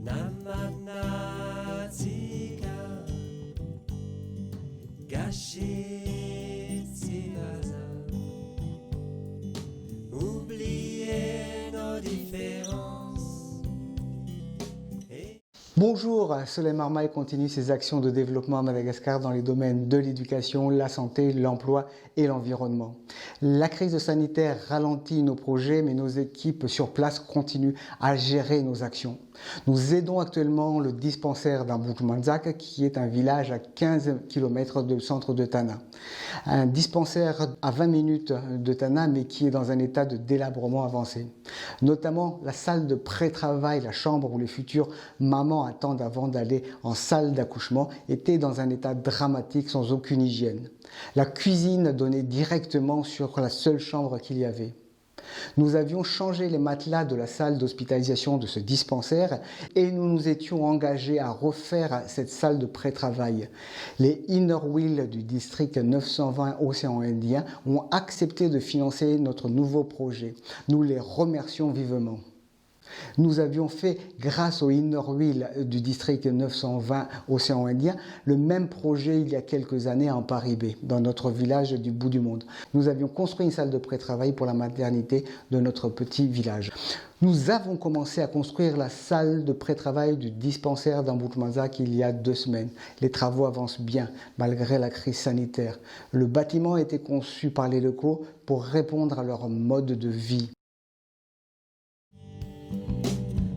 Namanatika gâcher si hasard, oublier nos différences. Bonjour, Soleil Marmaille continue ses actions de développement à Madagascar dans les domaines de l'éducation, la santé, l'emploi et l'environnement. La crise sanitaire ralentit nos projets, mais nos équipes sur place continuent à gérer nos actions. Nous aidons actuellement le dispensaire d'Amboutmanzak, qui est un village à 15 km du centre de Tana. Un dispensaire à 20 minutes de Tana, mais qui est dans un état de délabrement avancé. Notamment la salle de pré-travail, la chambre où les futures mamans attendent avant d'aller en salle d'accouchement, était dans un état dramatique sans aucune hygiène. La cuisine donnait directement sur la seule chambre qu'il y avait. Nous avions changé les matelas de la salle d'hospitalisation de ce dispensaire et nous nous étions engagés à refaire cette salle de pré-travail. Les Inner Wheel du district 920 Océan Indien ont accepté de financer notre nouveau projet. Nous les remercions vivement. Nous avions fait, grâce au Inner Wheel du district 920 Océan Indien, le même projet il y a quelques années en Paribé, dans notre village du bout du monde. Nous avions construit une salle de pré-travail pour la maternité de notre petit village. Nous avons commencé à construire la salle de pré-travail du dispensaire d'Amboutmanzak il y a 2 semaines. Les travaux avancent bien, malgré la crise sanitaire. Le bâtiment a été conçu par les locaux pour répondre à leur mode de vie.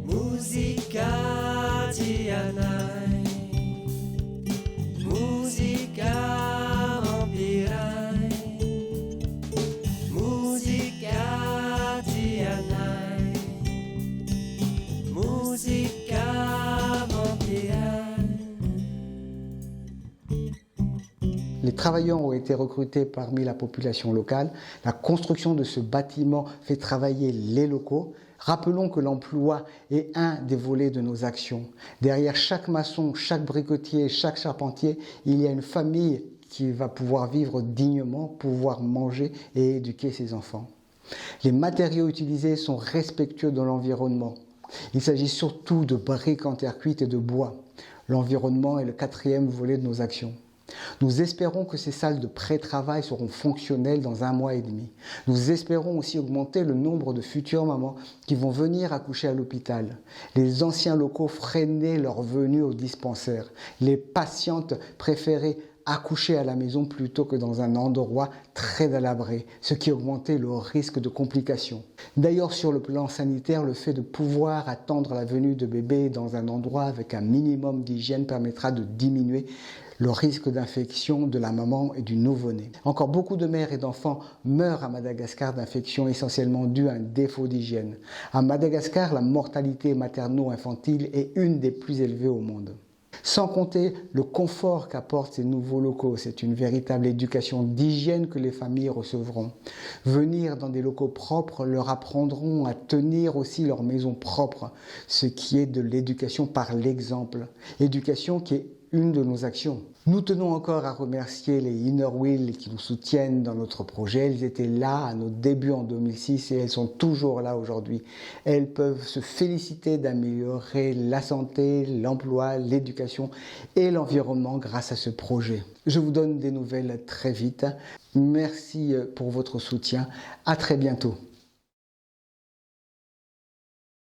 Musica Tianai, musica Mampirai, musica Tianai, musica Mampirai. Les travailleurs ont été recrutés parmi la population locale. La construction de ce bâtiment fait travailler les locaux. Rappelons que l'emploi est un des volets de nos actions. Derrière chaque maçon, chaque bricotier, chaque charpentier, il y a une famille qui va pouvoir vivre dignement, pouvoir manger et éduquer ses enfants. Les matériaux utilisés sont respectueux de l'environnement. Il s'agit surtout de briques en terre cuite et de bois. L'environnement est le 4e volet de nos actions. Nous espérons que ces salles de pré-travail seront fonctionnelles dans 1 mois et demi. Nous espérons aussi augmenter le nombre de futures mamans qui vont venir accoucher à l'hôpital. Les anciens locaux freinaient leur venue au dispensaire. Les patientes préféraient accoucher à la maison plutôt que dans un endroit très délabré, ce qui augmentait le risque de complications. D'ailleurs, sur le plan sanitaire, le fait de pouvoir attendre la venue de bébé dans un endroit avec un minimum d'hygiène permettra de diminuer le risque d'infection de la maman et du nouveau-né. Encore beaucoup de mères et d'enfants meurent à Madagascar d'infections essentiellement dues à un défaut d'hygiène. À Madagascar, la mortalité materno-infantile est une des plus élevées au monde. Sans compter le confort qu'apportent ces nouveaux locaux, c'est une véritable éducation d'hygiène que les familles recevront. Venir dans des locaux propres leur apprendront à tenir aussi leur maison propre, ce qui est de l'éducation par l'exemple. Éducation qui est une de nos actions. Nous tenons encore à remercier les Inner Wheel qui nous soutiennent dans notre projet. Elles étaient là à nos débuts en 2006 et elles sont toujours là aujourd'hui. Elles peuvent se féliciter d'améliorer la santé, l'emploi, l'éducation et l'environnement grâce à ce projet. Je vous donne des nouvelles très vite. Merci pour votre soutien. À très bientôt.